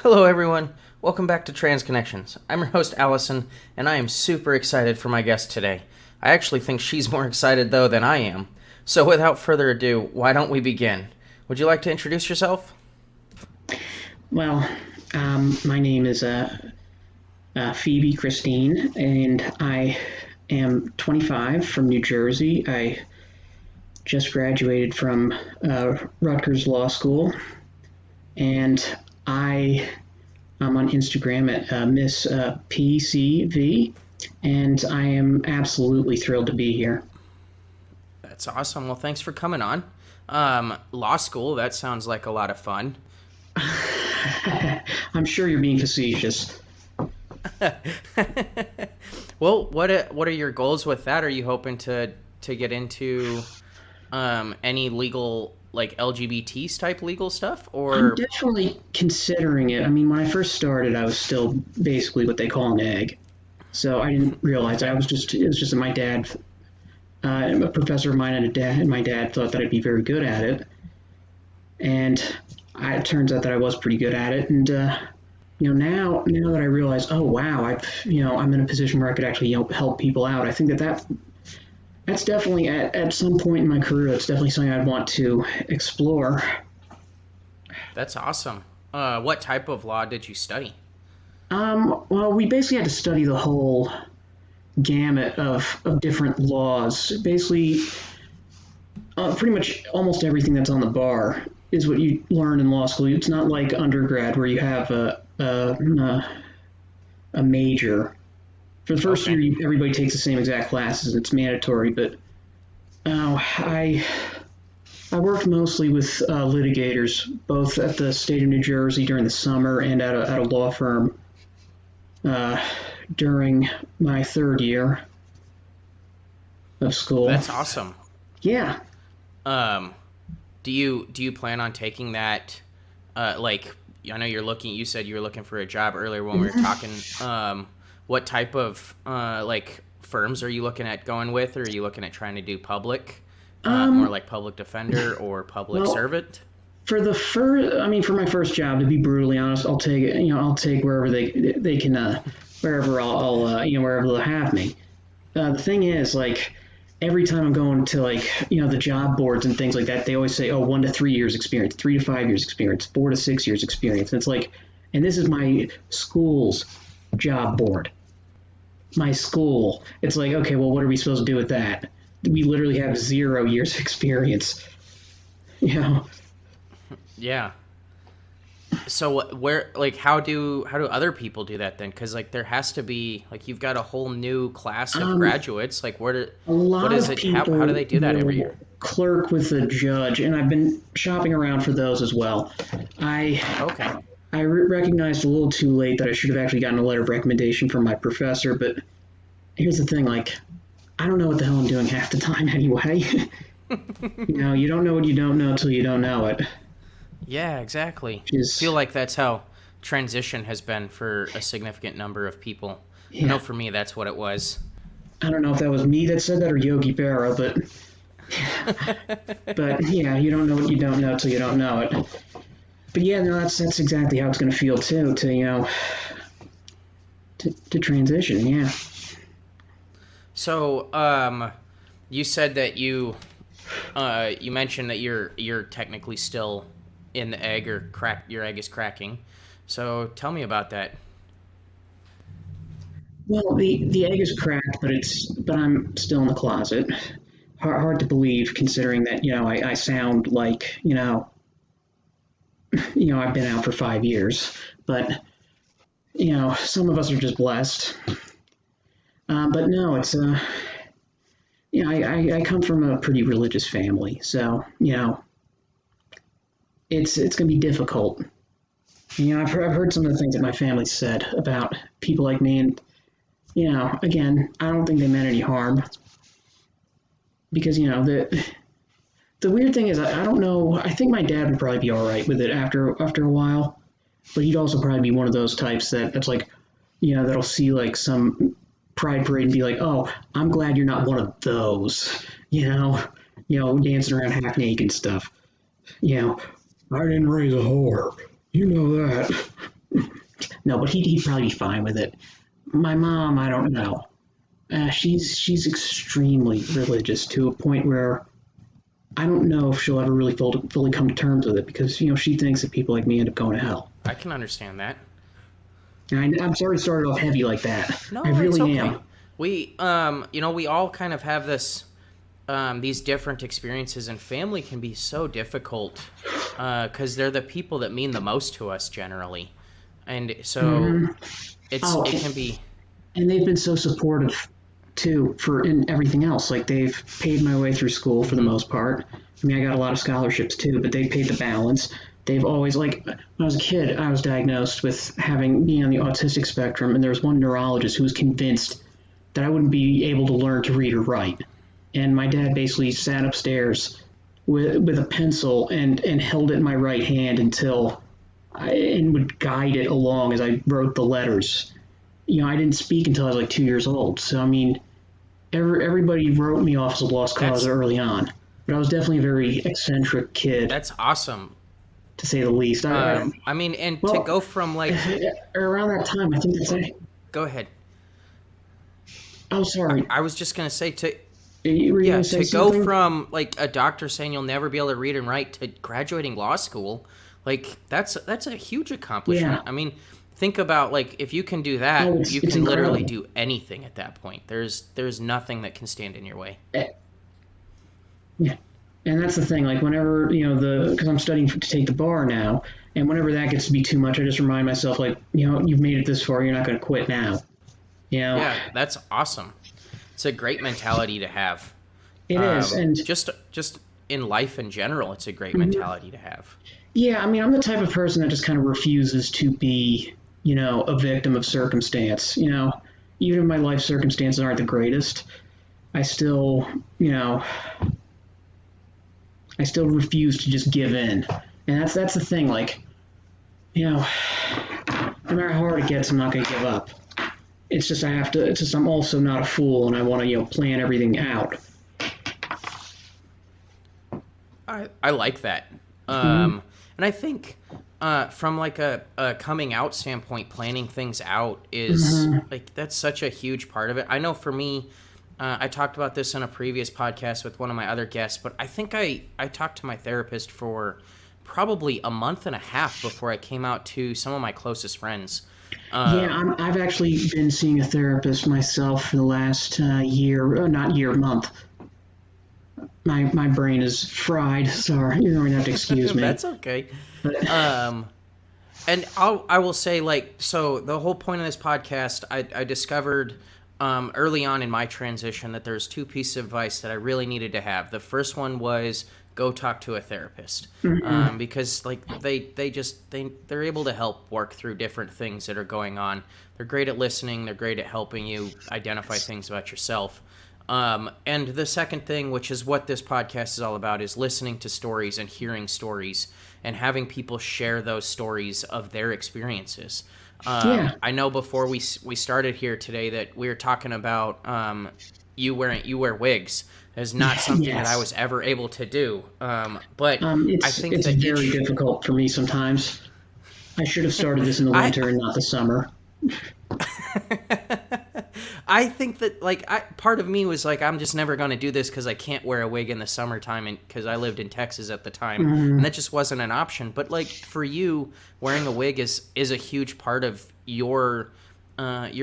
Hello, everyone. Welcome back to Trans Connections. I'm your host, Allison, and I am super excited for my guest today. I actually think she's more excited, though, than I am. So, without further ado, why don't we begin? Would you like to introduce yourself? Well, my name is Phoebe Christine, and I am 25 from New Jersey. I just graduated from Rutgers Law School, and I am on Instagram at Miss PCV, and I am absolutely thrilled to be here. That's awesome. Well, thanks for coming on. Law school, that sounds like a lot of fun. I'm sure you're being facetious. Well, what are your goals with that? Are you hoping to get into any legal, like LGBTs type legal stuff? I'm Or, definitely considering it. I mean, when I first started, I was still basically what they call an egg. So I didn't realize okay. it was just that my dad, a professor of mine and my dad thought that I'd be very good at it. And it turns out that I was pretty good at it. And, now that I realize, oh, wow, I'm in a position where I could actually help people out. I think that's definitely at some point in my career, that's definitely something I'd want to explore. That's awesome. What type of law did you study? Well, we basically had to study the whole gamut of different laws. Basically, pretty much almost everything that's on the bar is what you learn in law school. It's not like undergrad where you have a major. For the first Okay. year, everybody takes the same exact classes. It's mandatory, but I worked mostly with litigators, both at the state of New Jersey during the summer and at a law firm uh, during my third year of school. That's awesome. Yeah. Um, do you plan on taking that? Like, I know you're looking. You said you were looking for a job earlier when we were talking. What type of like firms are you looking at going with? Or are you looking at trying to do public, more Um, like public defender or public well, servant? for my first job, to be brutally honest, I'll take wherever they can, wherever wherever they'll have me. The thing is, like, every time I'm going to, like, the job boards and things like that, they always say, oh, 1 to 3 years experience, 3 to 5 years experience, 4 to 6 years experience. And it's like, and this is my school's job board, my school. It's like, okay, well, what are we supposed to do with that? We literally have 0 years experience. You know, Yeah. So where like how do other people do that then? Because like there has to be like you've got a whole new class of um, graduates. Like a what lot is of it? How do people they do that every year? will clerk with a judge, and I've been shopping around for those as well. I Okay. recognized a little too late that I should have actually gotten a letter of recommendation from my professor, but here's the thing, like, I don't know what the hell I'm doing half the time anyway. You don't know what you don't know till you don't know it. Yeah, exactly. Which I feel is, like that's how transition has been for a significant number of people. I know yeah, for me that's what it was. I don't know if that was me that said that or Yogi Berra, but yeah, you don't know what you don't know till you don't know it. But yeah, no, that's exactly how it's going to feel too. To transition. Yeah. So, you said that you mentioned that you're technically still in the egg or crack your egg is cracking. So tell me about that. Well, the egg is cracked, but I'm still in the closet. Hard to believe, considering that I sound like I've been out for 5 years, but some of us are just blessed. But no, it's I come from a pretty religious family, so it's gonna be difficult. I've heard some of the things that my family said about people like me, and again, I don't think they meant any harm because the weird thing is I don't know. I think my dad would probably be all right with it after a while, but he'd also probably be one of those types that's like that'll see like some pride parade and be like, oh, I'm glad you're not one of those, dancing around half naked and stuff. You know, I didn't raise a whore. You know that. No, but he'd probably be fine with it. My mom, I don't know. She's extremely religious to a point where I don't know if she'll ever really fully come to terms with it because she thinks that people like me end up going to hell. I can understand that. And I'm sorry to start it off heavy like that. I No, it's really okay. am. We all kind of have these different experiences, and family can be so difficult because they're the people that mean the most to us generally, and so Hmm. Oh, it can be. and they've been so supportive too for in everything else. Like they've paid my way through school for the Hmm. most part. I mean, I got a lot of scholarships too, but they paid the balance. They've always like when I was a kid, I was diagnosed with having being on the autistic spectrum, and there was one neurologist who was convinced that I wouldn't be able to learn to read or write. And my dad basically sat upstairs with a pencil and held it in my right hand until and would guide it along as I wrote the letters. I didn't speak until I was like 2 years old. So I mean, everybody wrote me off as a lost cause That's early on. But I was definitely a very eccentric kid, that's awesome. to say the least. I mean, and to Well, go from like, around that time, I think that's it. go ahead. Oh, sorry. I was just gonna say Were you yeah, going to say to go something? from like a doctor saying you'll never be able to read and write to graduating law school, like that's a huge accomplishment. Yeah. I mean, think about like if you can do Oh, that, you it's can literally incredible. do anything at that point. There's nothing that can stand in your way. Eh, Yeah. And that's the thing. Like whenever because I'm studying to take the bar now, and whenever that gets to be too much, I just remind myself like you've made it this far, you're not going to quit now. You know, Yeah, that's awesome. It's a great mentality to have. it is. And Just in life in general, it's a great mhm. mentality to have. Yeah, I mean, I'm the type of person that just kind of refuses to be, a victim of circumstance. Even if my life circumstances aren't the greatest, I still, you know, I still refuse to just give in. And that's the thing. Like, you know, no matter how hard it gets, I'm not going to give up. It's just I have to. It's just I'm also not a fool, and I want to, plan everything out. I like that. Mm-hmm. And I think from like a coming out standpoint, planning things out is Mm-hmm. like that's such a huge part of it. I know for me, I talked about this in a previous podcast with one of my other guests, but I think I talked to my therapist for probably a month and a half before I came out to some of my closest friends. Yeah, Um, I've actually been seeing a therapist myself for the last year, not year, month. My brain is fried. Sorry, you're going to have to excuse me. that's okay. But Um, and I will say like so the whole point of this podcast I discovered early on in my transition that there's two pieces of advice that I really needed to have. The first one was go talk to a therapist mm-hmm. because like they're able to help work through different things that are going on. They're great at listening. They're great at helping you identify things about yourself. And the second thing, which is what this podcast is all about, is listening to stories and hearing stories and having people share those stories of their experiences. Yeah, I know before we started here today that we were talking about you wear wigs. Is not something that I yes. was ever able to do. But I think It's that very each difficult for me sometimes. I should have started this in the I winter and not the summer. I think that like part of me was like I'm just never going to do this because I can't wear a wig in the summertime and because I lived in Texas at the time and Mm, that just wasn't an option. But like for you, wearing a wig is a huge part of your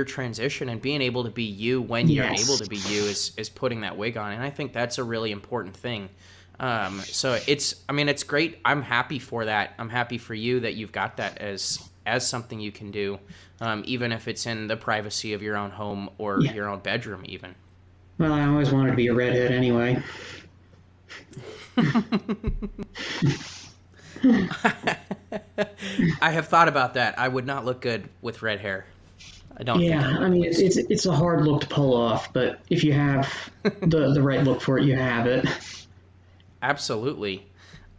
transition and being able to be you when you're able yes. to be you is putting that wig on, and I think that's a really important thing. So I mean it's great. I'm happy for that. I'm happy for you that you've got that as something you can do, even if it's in the privacy of your own home or Yeah. your own bedroom, even. Well, I always wanted to be a redhead anyway. I have thought about that. I would not look good with red hair. I don't think I Yeah, I would, at mean least. it's a hard look to pull off, but if you have the right look for it, you have it. Absolutely.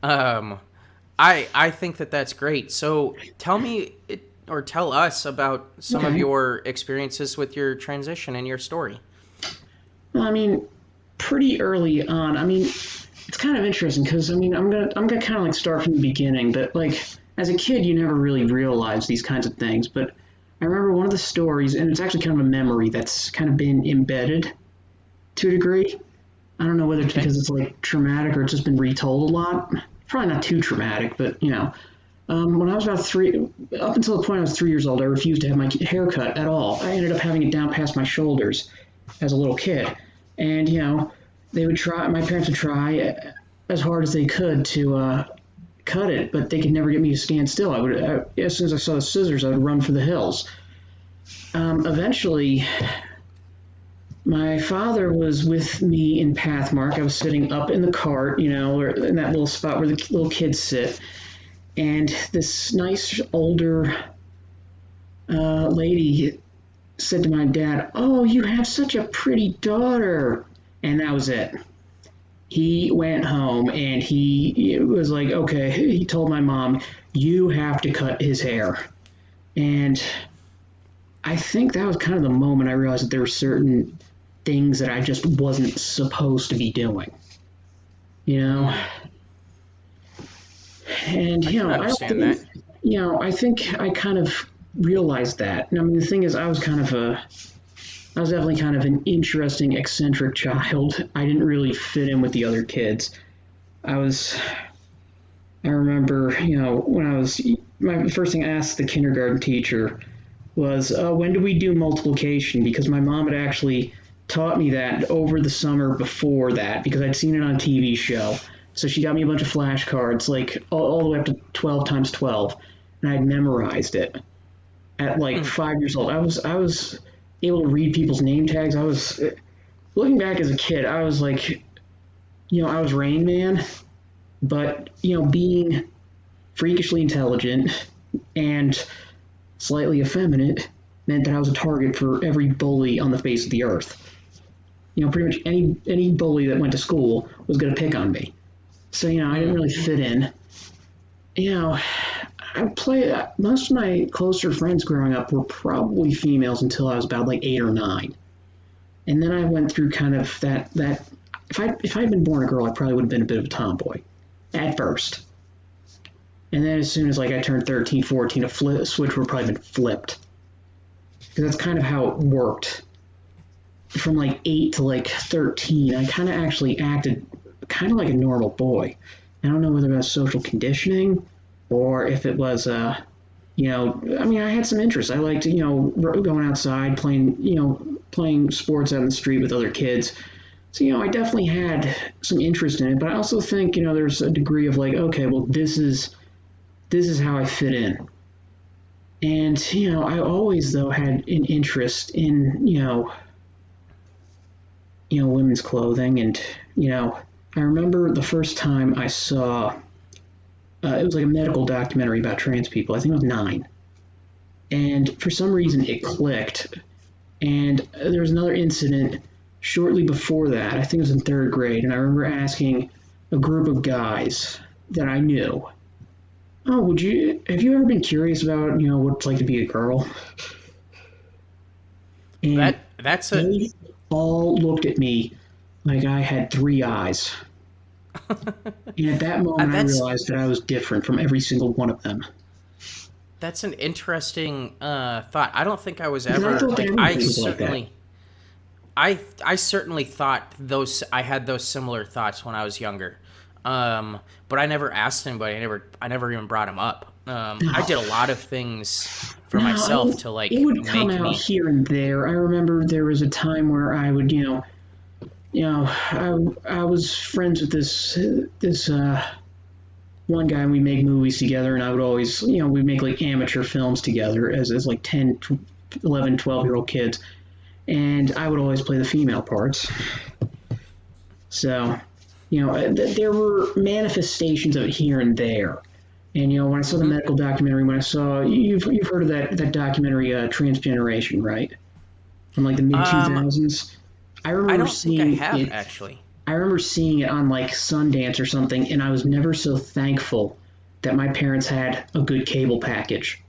Um, I think that that's great. So tell me or tell us about some of Okay. your experiences with your transition and your story. Well, I mean, pretty early on. I mean, it's kind of interesting because I mean, I'm gonna kind of like start from the beginning, but like as a kid, you never really realize these kinds of things. But I remember one of the stories, and it's actually kind of a memory that's kind of been embedded to a degree. I don't know whether it's Okay. because it's like traumatic or it's just been retold a lot. Probably not too traumatic, but when I was about three, up until the point I was 3 years old, I refused to have my hair cut at all. I ended up having it down past my shoulders as a little kid, and they would try. My parents would try as hard as they could to cut it, but they could never get me to stand still. As soon as I saw the scissors, I would run for the hills. Eventually, my father was with me in Pathmark. I was sitting up in the cart, or in that little spot where the little kids sit, and this nice older lady said to my dad, "Oh, you have such a pretty daughter," and that was it. He went home and he was like, "Okay." He told my mom, "You have to cut his hair," and I think that was kind of the moment I realized that there were certain things that I just wasn't supposed to be doing, you know. Mm, And I can I don't understand think, that. I think I kind of realized that. And I mean, the thing is, I was definitely kind of an interesting, eccentric child. I didn't really fit in with the other kids. I was, I remember, when I was, my first thing I asked the kindergarten teacher was, when do we do multiplication? Because my mom had actually taught me that over the summer before that because I'd seen it on a TV show. So she got me a bunch of flashcards, like all the way up to 12 times 12, and I'd memorized it at like Mm, 5 years old. I was able to read people's name tags. I was looking back as a kid. I was like, I was Rain Man, but being freakishly intelligent and slightly effeminate meant that I was a target for every bully on the face of the earth. Pretty much any bully that went to school was going to pick on me. So I didn't mm. really fit in. You know, I play most of my closer friends growing up were probably females until I was about like 8 or 9, and then I went through kind of that. If I had been born a girl, I probably would have been a bit of a tomboy at first. And then as soon as like I turned 13, 14, switch would have probably been flipped. Because that's kind of how it worked. From like 8 to like 13, I kind of actually acted kind of like a normal boy. I don't know whether it was social conditioning or if it was, I mean, I had some interest. I liked, going outside, playing sports out in the street with other kids. So, I definitely had some interest in it, but I also think, there's a degree of like, okay, well, this is how I fit in. And, I always though had an interest in, women's clothing. And, I remember the first time I saw, it was like a medical documentary about trans people. I think it was 9. And for some reason it clicked. And there was another incident shortly before that. I think it was in 3rd grade. And I remember asking a group of guys that I knew, "Oh, have you ever been curious about, what it's like to be a girl?" And That's a they all looked at me like I had 3 eyes. And at that moment, I that's realized that I was different from every single one of them. that's an interesting thought. I don't think I was Because I ever thought that like everybody was like that. I certainly thought those I had those similar thoughts when I was younger. But I never asked anybody. I never even brought them up. I No, did a lot of things for no, myself to it like would come make out me. here and there. I remember there was a time where I would, I was friends with this one guy, and we make movies together, and I would always, we make like amateur films together as like 10, 11, 12-year-old kids, and I would always play the female parts. So, there were manifestations of it here and there. And when I saw the Hmm. medical documentary, when I saw you've heard of that documentary, Transgeneration, right? From like the mid two Um, thousands. I I remember don't think I seeing have it. actually. I remember seeing it on like Sundance or something, and I was never so thankful that my parents had a good cable package.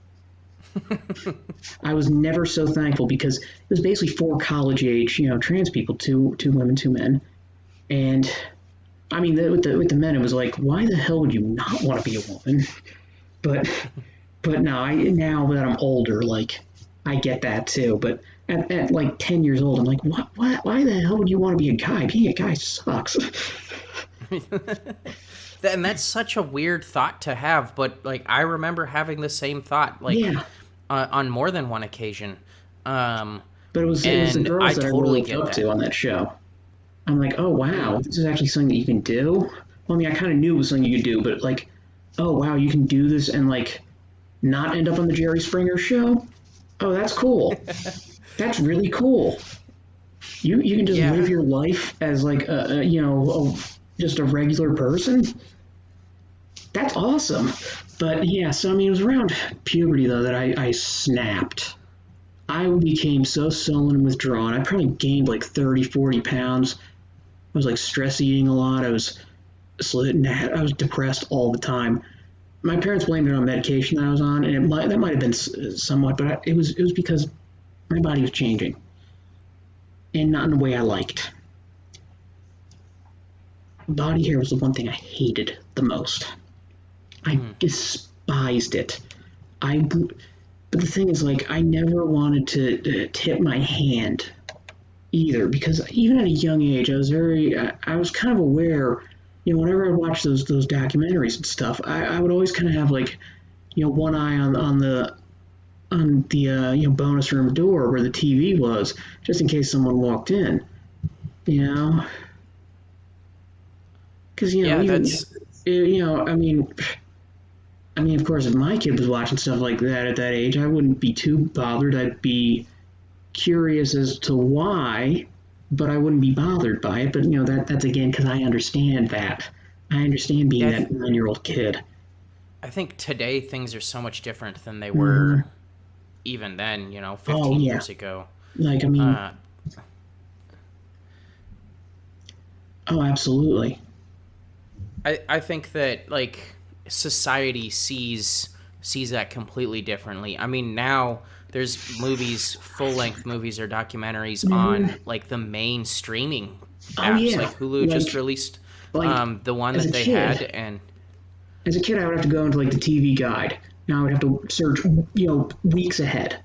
I was never so thankful because it was basically for college age, trans people, two women, 2 men, and I mean, with the men, it was like, why the hell would you not want to be a woman? But but no, now that I'm older, like I get that too, but at like 10 years old, I'm like, why the hell would you want to be a guy? Being a guy sucks. And that's such a weird thought to have, but like I remember having the same thought, like Yeah, on more than one occasion. Um, but it was the and girls I that I really totally looked get up that. to on that show. I'm like, oh Hmm. wow, this is actually something that you can do. Well, I mean, I kind of knew it was something you could do, but like, oh wow, you can do this and like not end up on the Jerry Springer show. Oh, that's cool. That's really cool. You can just live Yeah. your life as like just a regular person. That's awesome. But yeah, so I mean, it was around puberty though that I snapped. I became so sullen and withdrawn. I probably gained like 30, 40 pounds. I was like stress eating a lot. I was depressed all the time. My parents blamed it on medication that I was on, and that might have been somewhat, but it was because my body was changing, and not in a way I liked. Body hair was the one thing I hated the most. I Mm. despised it. I but the thing is, like, I never wanted to tip my hand either because even at a young age, I was kind of aware. Whenever I watched those documentaries and stuff, I would always kind of have like, one eye on the bonus room door where the TV was, just in case someone walked in. You know, because Yeah, even that's I mean, of course, if my kid was watching stuff like that at that age, I wouldn't be too bothered. I'd be curious as to why, but I wouldn't be bothered by it. But that's again because I understand that. I understand being yeah. that 9-year-old kid. I think today things are so much different than they Hmm. were even then. Oh 15 yeah, years ago. like I mean, Uh, oh absolutely. I think that like society sees that completely differently. I mean, now there's movies, full length movies or documentaries Hmm. on like the main streaming Oh apps. yeah, Like Hulu just like released like the one as a that they had, kid, and I would have to go into like the TV guide. Now I would have to search, weeks ahead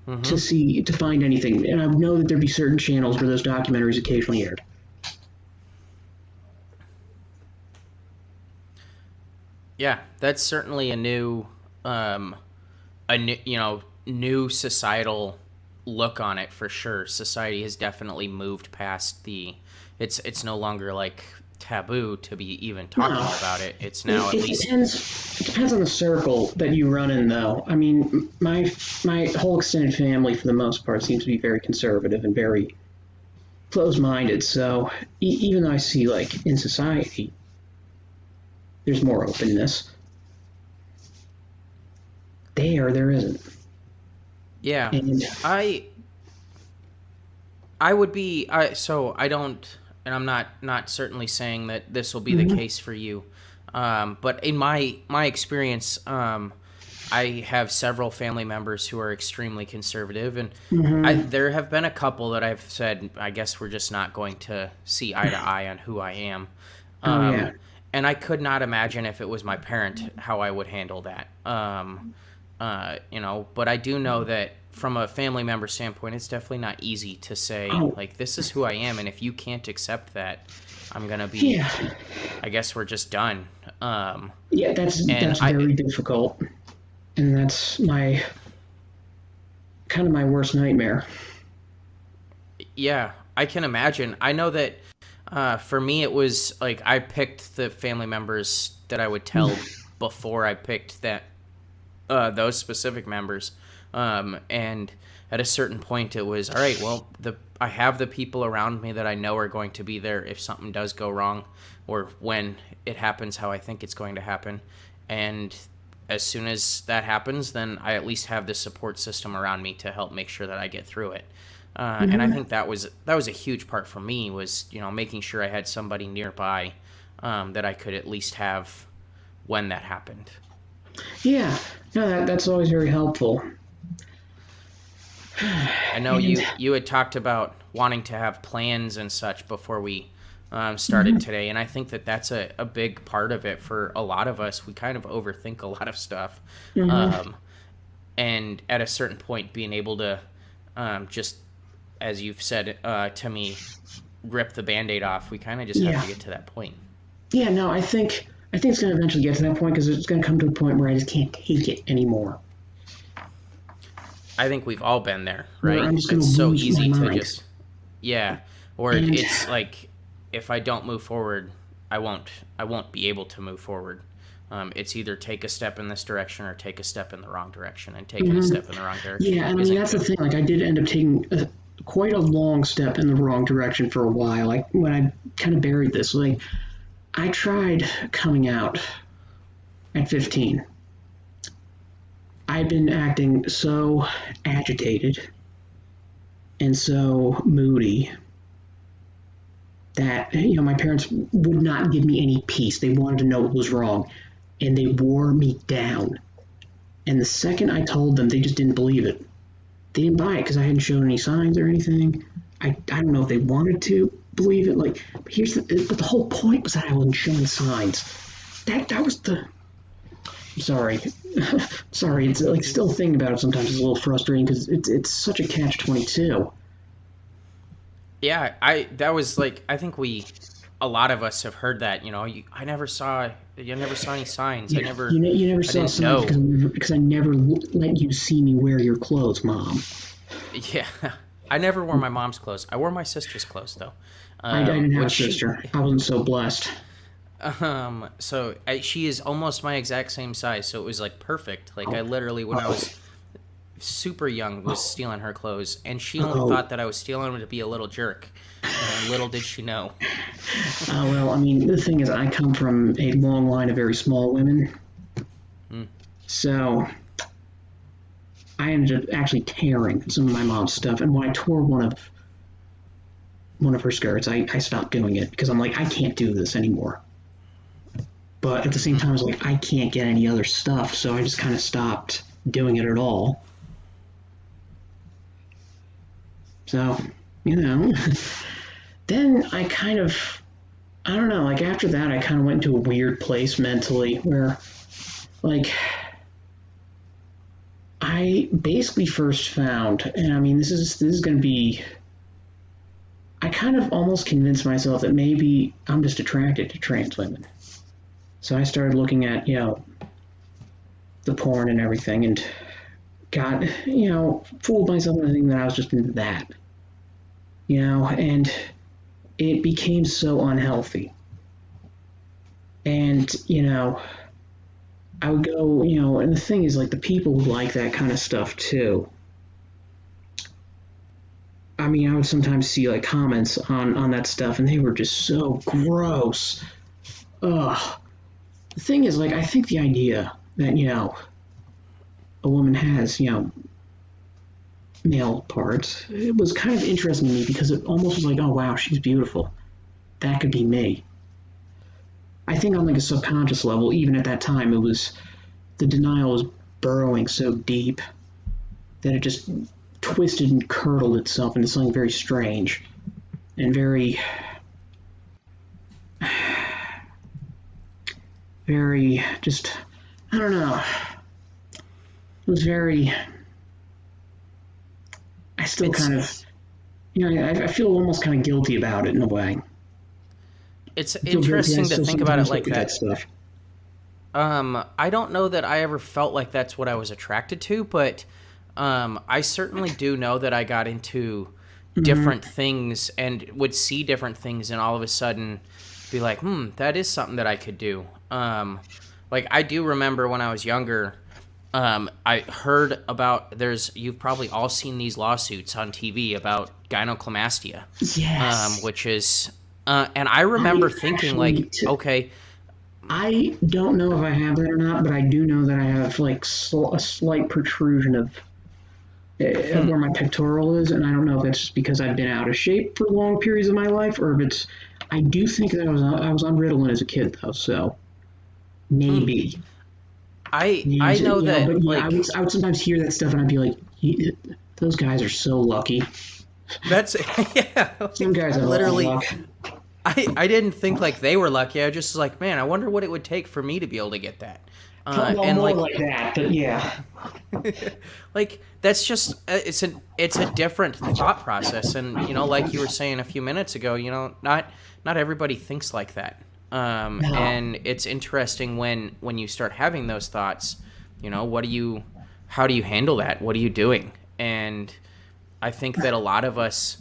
hmm to find anything, and I would know that there'd be certain channels where those documentaries occasionally aired. yeah, that's certainly um, a new new societal look on it for sure. Society has definitely moved past the it's no longer like taboo to be even No, talking about it. It's now it, at it least depends. It depends on the circle that you run in, though. I mean, my whole extended family, for the most part, seems to be very conservative and very close-minded. So even though I see like in society, there's more openness. There isn't, yeah. and I I would be I so I don't and I'm not certainly saying that this will be the mhm. case for you. But in my experience, I have several family members who are extremely conservative, and Mhm. there have been a couple that I've said, I guess we're just not going to see eye to eye on who I am. Oh Um, yeah, and I could not imagine if it was my parent how I would handle that. But I do know that from a family member standpoint, it's definitely not easy to say, oh like, this is who I am, and if you can't accept that, I'm gonna be, yeah, I guess we're just done. yeah. That's And that's very difficult, and that's my kind of my worst nightmare. yeah, I can imagine. I know that for me, it was like I picked the family members that I would tell before I picked those specific members. And at a certain point, it was all right. Well, I have the people around me that I know are going to be there if something does go wrong, or when it happens how I think it's going to happen. And as soon as that happens, then I at least have the support system around me to help make sure that I get through it. And I Mhm. think that was a huge part for me was making sure I had somebody nearby that I could at least have when that happened. Yeah, no, that's always very helpful. I know And you had talked about wanting to have plans and such before we started mhm, today, and I think that that's a big part of it for a lot of us. We kind of overthink a lot of stuff, mhm. um, and at a certain point being able to just, as you've said to me, rip the band-aid off. We kind of just have Yeah, to get to that point. yeah. No, I think it's going to eventually get to that point because it's going to come to a point where I just can't take it anymore. I think we've all been there, Where right? I'm just going It's to so lose my easy to mind. just, yeah, or And it's like, if I don't move forward, I won't be able to move forward. It's either take a step in this direction or take a step in the wrong direction, and taking a mhm. step in the wrong Yeah, direction and I mean isn't that's the good. thing. Like I did end up taking quite a long step in the wrong direction for a while. Like when I kind of buried this, like I tried coming out at 15. I'd been acting so agitated and so moody that my parents would not give me any peace. They wanted to know what was wrong, and they wore me down. And the second I told them, they just didn't believe it. They didn't buy it because I hadn't shown any signs or anything. I don't know if they Hmm. wanted to believe it. Like, but the whole point was that I wasn't showing signs. That was the. I'm sorry, sorry. It's like still thinking about it sometimes is a little frustrating because it's such a catch-22. Yeah, I that was like, I think a lot of us have heard that. I never saw any signs. I Yeah, never, you never I saw didn't signs know. because I never let you see me wear your clothes, Mom. Yeah, I never wore my mom's clothes. I wore my sister's clothes though, I didn't have a which she, sister. I wasn't so blessed. she is almost my exact same size, so it was like perfect. Like, I literally, when I Oh, was super young, was oh, stealing her clothes, and she only oh. thought that I was stealing them to be a little jerk. Little did she know. Well, I mean, the thing is, I come from a long line of very small women, Mm. so I ended up actually tearing some of my mom's stuff. And when I tore one of her skirts, I stopped doing it because I'm like, I can't do this anymore. But at the same Hmm. time, I was like, I can't get any other stuff, so I just kind of stopped doing it at all. So, you know, then I don't know, like after that, I kind of went into a weird place mentally where, like, I basically first found, and I mean, this is going to be. I kind of almost convinced myself that maybe I'm just attracted to trans women. So I started looking at the porn and everything, and got fooled myself into thinking that I was just into that, and it became so unhealthy. And I would go, and the thing is, like, the people who like that kind of stuff too. I mean, I would sometimes see like comments on that stuff, and they were just so gross. Ugh. The thing is, like, I think the idea that a woman has male parts, it was kind of interesting to me because it almost was like, oh wow, she's beautiful. That could be me. I think on like a subconscious level, even at that time, it was the denial was burrowing so deep that it just twisted and curdled itself into something very strange and very, very just, I don't know. It was very, I still It's kind of, I feel almost kind of guilty about it in a way. it's I feel guilty. I interesting to still think about it sometimes look like at that that. stuff. I don't know that I ever felt like that's what I was attracted to, but I certainly do know that I got into Mm-hmm. different things and would see different things, and all of a sudden be like, that is something that I could do. Like, I do remember when I was younger, I heard about, you've probably all seen these lawsuits on TV about gynecomastia, Yes, which is, and I remember I thinking, actually, like, okay. I don't know if I have that or not, but I do know that I have like a slight protrusion of where my pectoral is, and I don't know if that's just because I've been out of shape for long periods of my life, or if it's. I do think that I was on Ritalin as a kid though, so Hmm. maybe. I And know but that, yeah, I would like, I would sometimes hear that stuff, and I'd be like, those guys are so lucky. that's yeah, Some like, guys I have a lot of literally, luck. I didn't think like they were lucky. I just was like, man, I wonder what it would take for me to be able to get that. Well, And more like like that, but yeah. like that's just it's a different thought process, and like you were saying a few minutes ago, not everybody thinks like that. No. And it's interesting when you start having those thoughts, what do you how do you handle that? What are you doing? And I think that a lot of us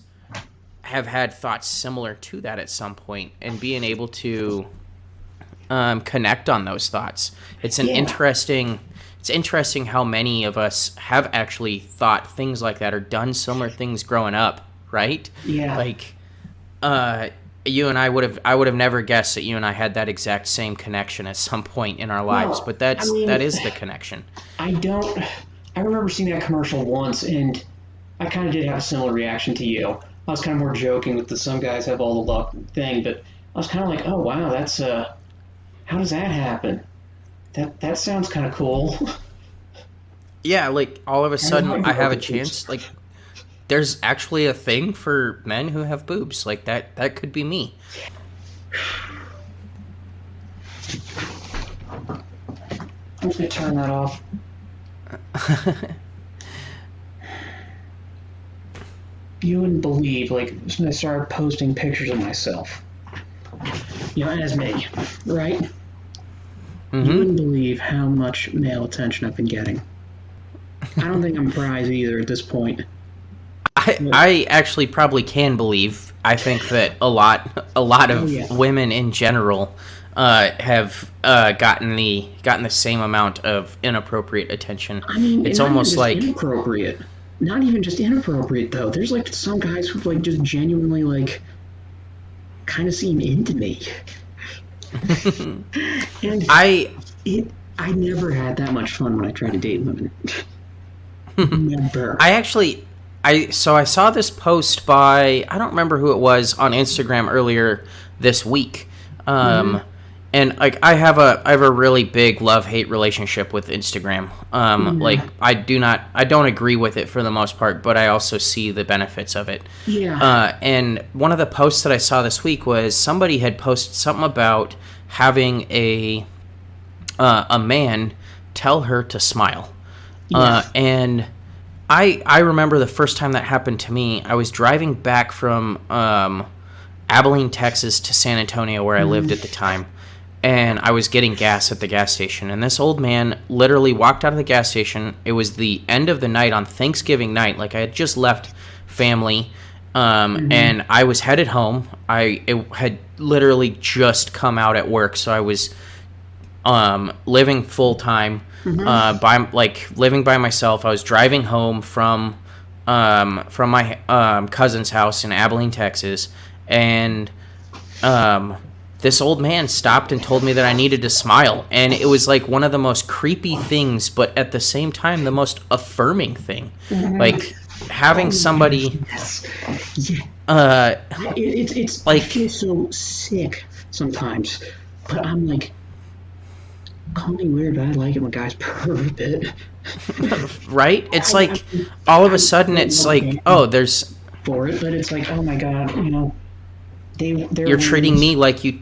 have had thoughts similar to that at some point, and being able to connect on those thoughts. Yeah. It's interesting how many of us have actually thought things like that or done similar things growing up, right? Yeah. Like, uh, you and I would have never guessed that you and I had that exact same connection at some point in our lives, Well, but I that mean, is the connection. I don't. I remember seeing that commercial once, and I kind of did have a similar reaction to you. I was kind of more joking with the some guys have all the luck thing, but I was kind of like, oh wow, that's how does that happen? That sounds kind of cool. Yeah, like all of a How does sudden my I girl have a get boobs? chance. Like, there's actually a thing for men who have boobs. Like that could be me. I'm just gonna turn that off. You wouldn't believe, like, when I started posting pictures of myself, as me, right? You Mm-hmm. wouldn't believe how much male attention I've been getting. I don't think I'm a prize either at this point. But, I actually probably can believe. I think that a lot oh of yeah. women in general have gotten the same amount of inappropriate attention. I mean, and It's not even almost just like inappropriate. Not even just inappropriate though. There's like some guys who like just genuinely like kind of seem into me, and I it. I never had that much fun when I tried to date women. Never. I actually I saw this post by, I don't remember who it was, on Instagram earlier this week. Mm-hmm. Um and like I have a really big love-hate relationship with Instagram. Yeah. Like I don't agree with it for the most part, but I also see the benefits of it. Yeah. And one of the posts that I saw this week was somebody had posted something about having a man tell her to smile. Yeah. And I remember the first time that happened to me. I was driving back from Abilene, Texas, to San Antonio, where I lived at the Mm-hmm. time, and I was getting gas at the gas station. And this old man literally walked out of the gas station. It was the end of the night on Thanksgiving night. Like, I had just left family, Mm-hmm. and I was headed home. It had literally just come out at work, so I was living full time, Mm-hmm. living by myself. I was driving home from my cousin's house in Abilene, Texas, and um, this old man stopped and told me that I needed to smile, and it was like one of the most creepy things, but at the same time the most affirming thing. Mm-hmm. Like, Oh having my gosh, somebody yes. Yeah. uh It's I like feel so sick sometimes, but I'm like, call me weird, but I like it when guys purr a bit. right, it's I like all of a I sudden don't it's love like, them oh, there's for it, but it's like, oh my god, they're you're treating women's. me like you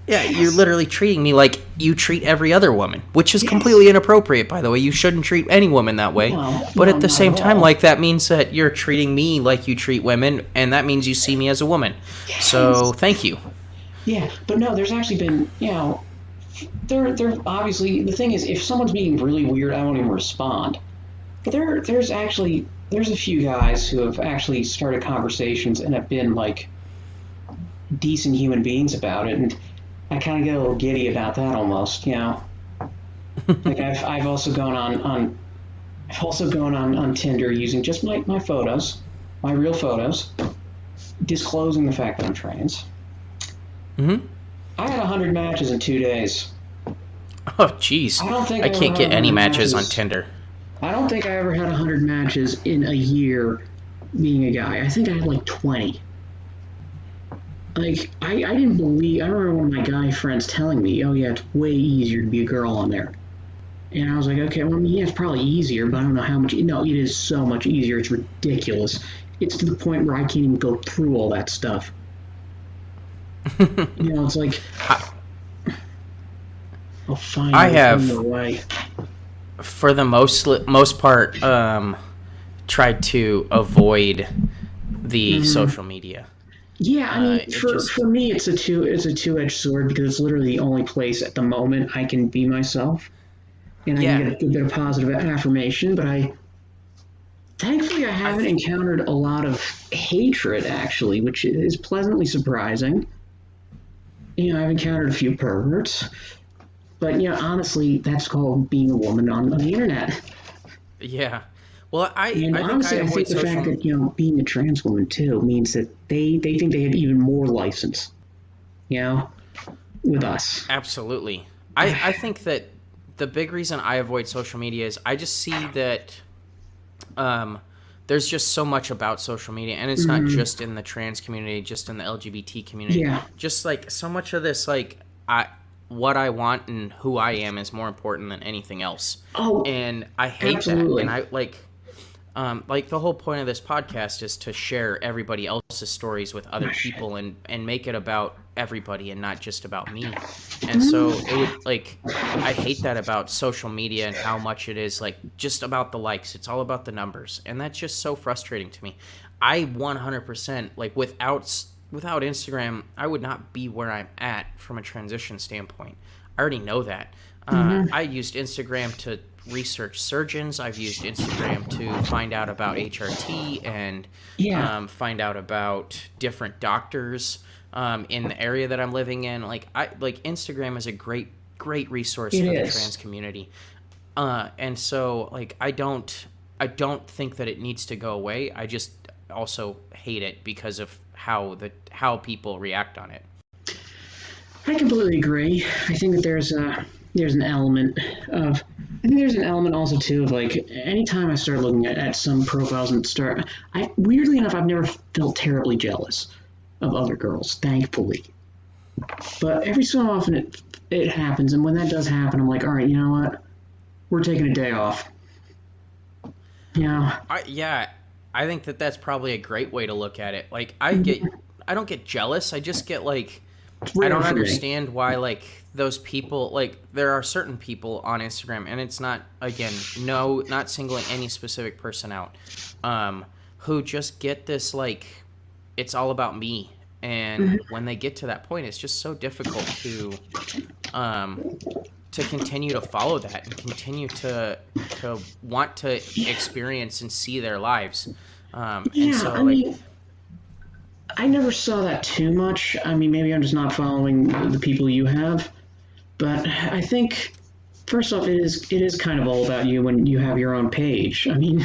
yeah, you're Yes, literally treating me like you treat every other woman, which is yes. completely inappropriate, by the way. You shouldn't treat any woman that way. No, But no, at the not at same time, all. like, that means that you're treating me like you treat women, and that means you see me as a woman. So Yes. thank you. Yeah, but no, there's actually been, there obviously the thing is, if someone's being really weird, I won't even respond. But there's a few guys who have actually started conversations and have been like decent human beings about it, and I kind of get a little giddy about that almost. Like I've also gone on I've also gone on Tinder using just my photos, my real photos, disclosing the fact that I'm trans. Hmm. I had 100 matches in 2 days. Oh, jeez. I don't think I I ever can't had a get any hundred matches on matches. Tinder. I don't think I ever had 100 matches in a year being a guy. I think I had like 20. Like I didn't believe. I remember one of my guy friends telling me, "Oh yeah, it's way easier to be a girl on there." And I was like, "Okay, well, I mean, yeah, it's probably easier, but I don't know how much." No, it is so much easier. It's ridiculous. It's to the point where I can't even go through all that stuff. It's like, I, I'll find I a similar have, way. for the most part, tried to avoid the Mm-hmm. social media. Yeah, I mean, It for just, me, it's a two-edged sword because it's literally the only place at the moment I can be myself and I can yeah, get a good bit of positive affirmation. But I thankfully I I haven't think, encountered a lot of hatred actually, which is pleasantly surprising. I've encountered a few perverts, but honestly, that's called being a woman on the internet. yeah. Well, And I think I honestly, I avoid think the fact social. that being a trans woman too means that they think they have even more license, you know, with us. Absolutely. I think that the big reason I avoid social media is I just see that um, there's just so much about social media, and it's not Mm-hmm. just in the trans community, just in the LGBT community. Yeah. Just like so much of this, like I what I want and who I am is more important than anything else, Oh, and I hate that. And absolutely. I like the whole point of this podcast is to share everybody else's stories with other Oh, shit. people and make it about everybody and not just about me. And so it Mm-hmm. would like I hate that about social media and how much it is like just about the likes. It's all about the numbers, and that's just so frustrating to me. I 100% like without Instagram, I would not be where I'm at from a transition standpoint. I already know that. Mm-hmm. I used Instagram to research surgeons. I've used Instagram to find out about HRT and Yeah, find out about different doctors in the area that I'm living in. Like Instagram is a great resource it for the is. trans community. And so like I don't think that it needs to go away. I just also hate it because of how people react on it. I completely agree. I think that there's an element of I think there's an element also too of like anytime I start looking at some profiles and start I weirdly enough I've never felt terribly jealous of other girls, thankfully. But every so often it happens and when that does happen I'm like, all right, you know what? We're taking a day off. You know, Yeah, I think that that's probably a great way to look at it. Like I don't get jealous. I just get like it's I rare don't for me. understand why like those people like there are certain people on Instagram, and it's not again no not singling any specific person out, um, who just get this like it's all about me, and Mhm. when they get to that point, it's just so difficult um to continue to follow that and continue to want to experience and see their lives. And Yeah, so I like mean, I never saw that too much. I mean, maybe I'm just not following the people you have, but I think first off, it is kind of all about you when you have your own page. I mean,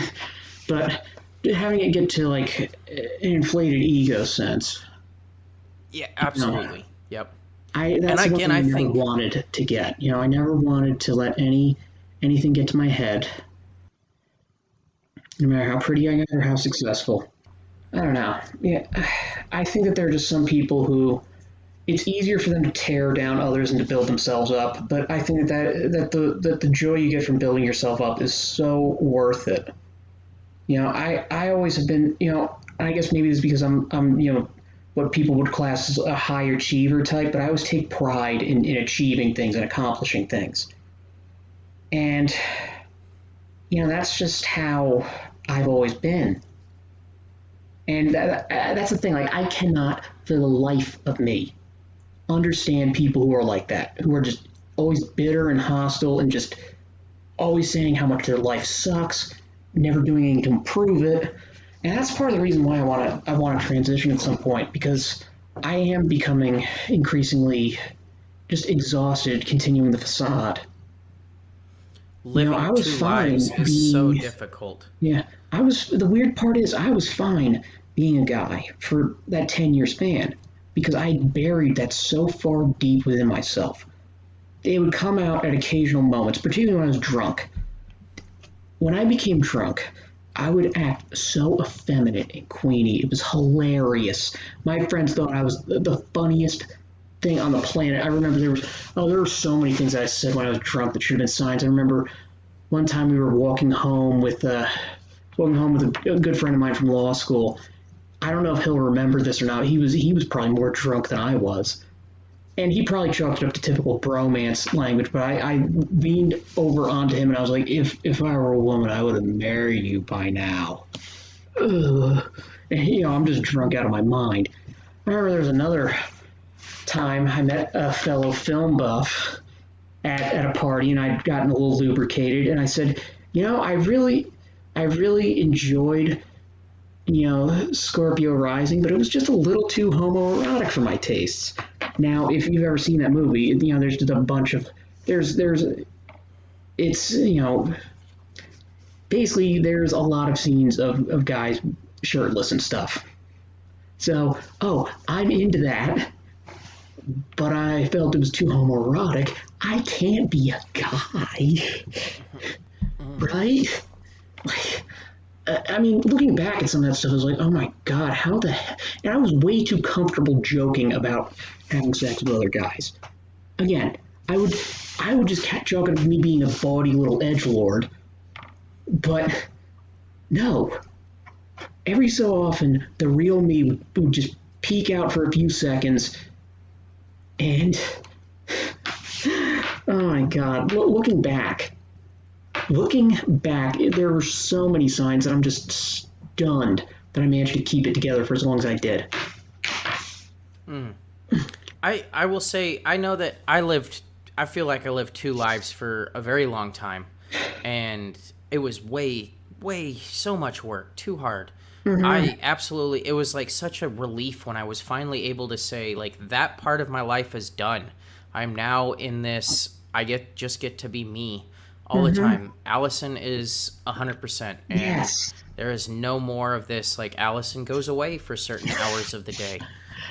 but having it get to like an inflated ego sense, yeah, you know, absolutely. Yep. I And that's the one again, thing I I never think wanted to get. I never wanted to let anything get to my head, no matter how pretty I got or how successful. I don't know. Yeah, I think that there are just some people who it's easier for them to tear down others and to build themselves up. But I think that the joy you get from building yourself up is so worth it. I always have been, I guess maybe it's because I'm what people would class as a high achiever type, but I always take pride in achieving things and accomplishing things. And that's just how I've always been. And that's the thing. Like I cannot, for the life of me, understand people who are like that, who are just always bitter and hostile and just always saying how much their life sucks, never doing anything to improve it. And that's part of the reason why I want to transition at some point because I am becoming increasingly just exhausted continuing the facade. I living was two fine lives is so being difficult. yeah, the weird part is I was fine being a guy for that 10-year span because I buried that so far deep within myself. It would come out at occasional moments, particularly when I was drunk. When I became drunk, I would act so effeminate and queenie. It was hilarious. My friends thought I was the funniest thing on the planet. I remember there were so many things that I said when I was drunk that should have been signs. I remember one time we were walking home with a good friend of mine from law school. I don't know if he'll remember this or not. He was probably more drunk than I was. and he probably chalked it up to typical bromance language, but I leaned over onto him and I was like, if I were a woman, I would have married you by now. Ugh. And, I'm just drunk out of my mind. I remember there was another time I met a fellow film buff at a party and I'd gotten a little lubricated and I said, I really enjoyed, Scorpio Rising, but it was just a little too homoerotic for my tastes. Now, if you've ever seen that movie, there's just a bunch of there's it's basically there's a lot of scenes of guys shirtless and stuff. So, I'm into that, but I felt it was too homoerotic. I can't be a guy, right? Like, I mean, looking back at some of that stuff, I was like, oh my god, how the heck? And I was way too comfortable joking about having sex with other guys. Again, I would just chalk it up to me being a bawdy little edgelord, but no. Every so often, the real me would just peek out for a few seconds, and oh my god, looking back, there were so many signs that I'm just stunned that I managed to keep it together for as long as I did. Mm. I will say I know that I feel like I lived two lives for a very long time, and it was way so much work, too hard. Mm-hmm. I absolutely, it was like such a relief when I was finally able to say, like, that part of my life is done. I'm now in this, just get to be me all the Mm-hmm. time. Allison is 100%, and Yes. there is no more of this, like, Allison goes away for certain hours of the day,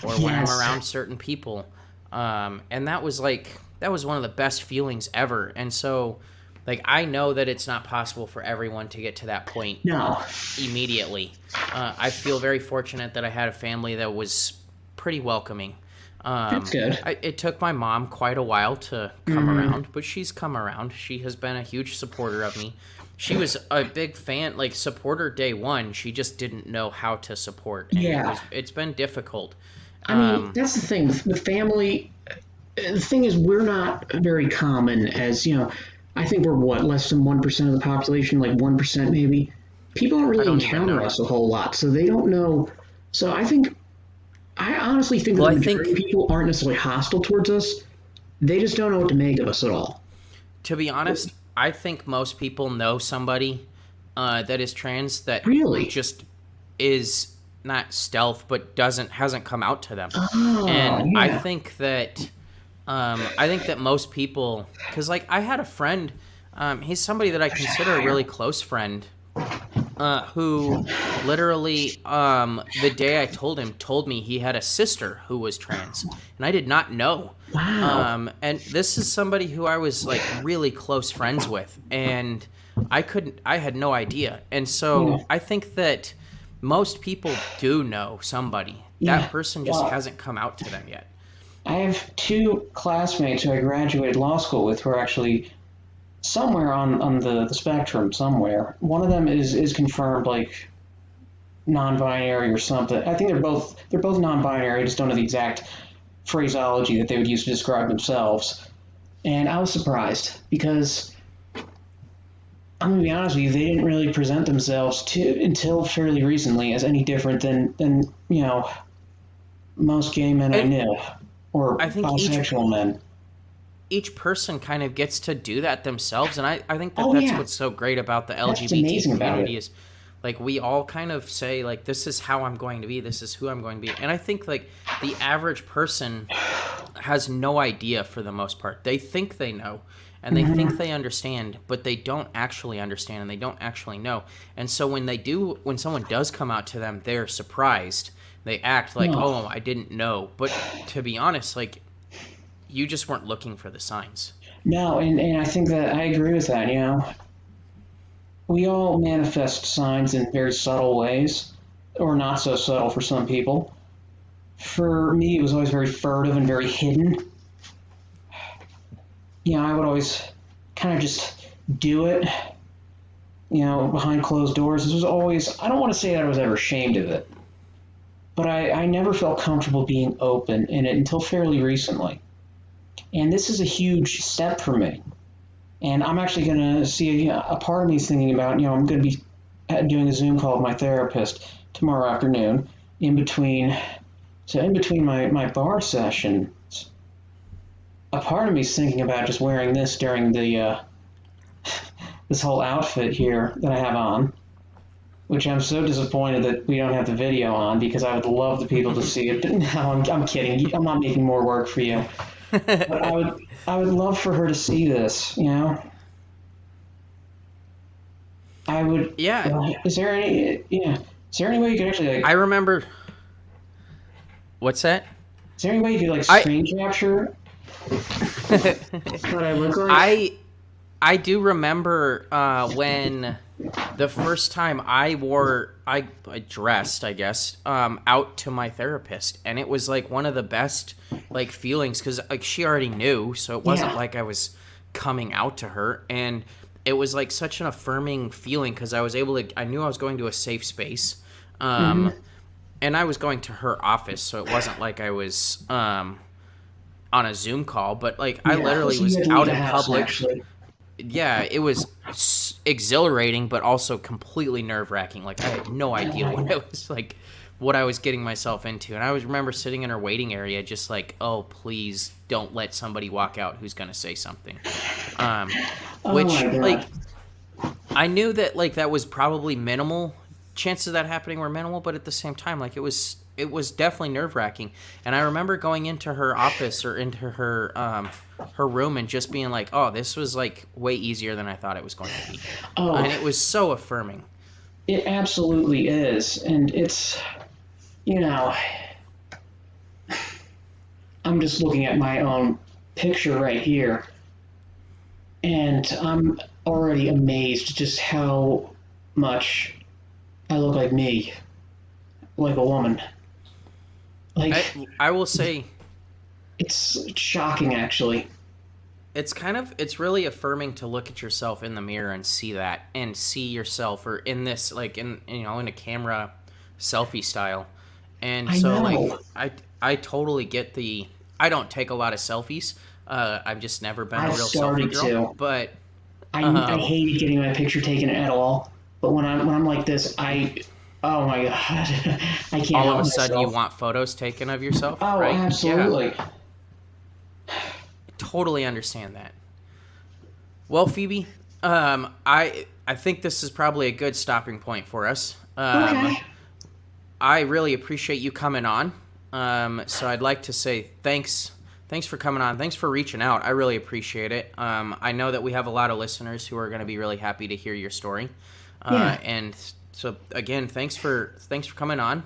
or when I'm Yes. around certain people. And that was one of the best feelings ever. And so, like, I know that it's not possible for everyone to get to that point No. immediately. I feel very fortunate that I had a family that was pretty welcoming. That's good. It took my mom quite a while to come Mm-hmm. around, but she's come around. She has been a huge supporter of me. She was a big fan, like supporter day one. She just didn't know how to support, and Yeah. it's been difficult. I mean, Um, that's the thing. The family. The thing is, we're not very common as I think we're what less than 1% of the population, like 1% maybe. People don't I really don't even encounter know. us a whole lot, so they don't know. So I honestly think that Well, the I majority of think, people aren't necessarily hostile towards us. They just don't know what to make of us at all. to be honest, I think most people know somebody that is trans that Really? just is not stealth, but doesn't hasn't come out to them. Oh, And yeah. I think that most people, because like I had a friend, he's somebody that I There's that consider a really higher. close friend, who literally the day I told me he had a sister who was trans, and I did not know. Wow. And this is somebody who I was like really close friends with, and I had no idea. And Yeah. so I think that most people do know somebody. That Yeah. person just Well, hasn't come out to them yet. I have two classmates who I graduated law school with who are actually somewhere on the spectrum somewhere. One of them is confirmed like non-binary or something. I think they're both non-binary. I just don't know the exact phraseology that they would use to describe themselves. And I was surprised because I'm gonna be honest with you, they didn't really present themselves to until fairly recently as any different than most gay men I And knew or I think bisexual men. each person kind of gets to do that themselves, and I think that Oh that's yeah, what's so great about the that's what's LGBT amazing about community it. is like we all kind of say like this is how I'm going to be, this is who I'm going to be. And I think like the average person has no idea for the most part. They think they know and they think Hmm. they understand, but they don't actually understand and they don't actually know. And so when someone does come out to them, they're surprised. They act like, No, "Oh, I didn't know." But to be honest, like you just weren't looking for the signs. no, and I think that I agree with that. We all manifest signs in very subtle ways, or not so subtle for some people. For me, it was always very furtive and very hidden. I would always kind of just do it, behind closed doors. This was always, I don't want to say that I was ever ashamed of it, but I never felt comfortable being open in it until fairly recently. And this is a huge step for me. And I'm actually going to see a part of me is thinking about, I'm going to be doing a Zoom call with my therapist tomorrow afternoon in between my bar sessions. A part of me is thinking about just wearing this during this whole outfit here that I have on, which I'm so disappointed that we don't have the video on because I would love the people to see it. But no, I'm kidding. I'm not making more work for you. But I would love for her to see this. I would. Yeah, Is there any? Yeah. Is there any way you could actually I like? remember. What's that? Is there any way you could like I screen capture what I look like? I I do remember when the first time I dressed, I guess, out to my therapist, and it was like one of the best like feelings because like she already knew, so it wasn't Yeah. like I was coming out to her, and it was like such an affirming feeling because I knew I was going to a safe space, Mm-hmm. um, and I was going to her office, so it wasn't like I was on a Zoom call, but like I Yeah. literally So you was had to leave out the in house public. actually. Yeah, it was exhilarating, but also completely nerve wracking. Like I had no idea what I was like, what I was getting myself into, and I always remember sitting in her waiting area, just like, oh, please don't let somebody walk out who's gonna say something. Um, Oh my which god. like I knew that like that was probably minimal. Chances of that happening were minimal, but at the same time, like it was definitely nerve wracking. And I remember going into her office or into her room and just being like, oh, this was like way easier than I thought it was going to be, Oh, and it was so affirming. it absolutely is, and you know, I'm just looking at my own picture right here, and I'm already amazed just how much I look like me, like a woman. Like I will say it's shocking, actually. it's really affirming to look at yourself in the mirror and see that and see yourself or in this like in a camera selfie style. And I so like know. I totally get the I don't take a lot of selfies. I've just never been a I've real selfie started girl, to. but I um hated getting my picture taken at all, but when I'm like this, oh my god, I can't all of help a sudden you myself. want photos taken of yourself, Oh, right? Yeah, absolutely. totally understand that. Well, Phoebe, I think this is probably a good stopping point for us. Okay. I really appreciate you coming on. So I'd like to say thanks. Thanks for coming on. Thanks for reaching out. I really appreciate it. I know that we have a lot of listeners who are going to be really happy to hear your story. Yeah. And so again, thanks for coming on.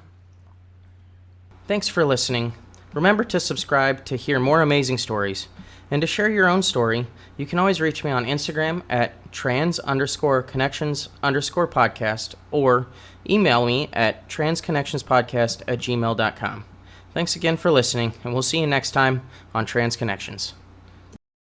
Thanks for listening. Remember to subscribe to hear more amazing stories. And to share your own story, you can always reach me on Instagram at trans_connections_podcast or email me at transconnectionspodcast@gmail.com. Thanks again for listening, and we'll see you next time on Trans Connections.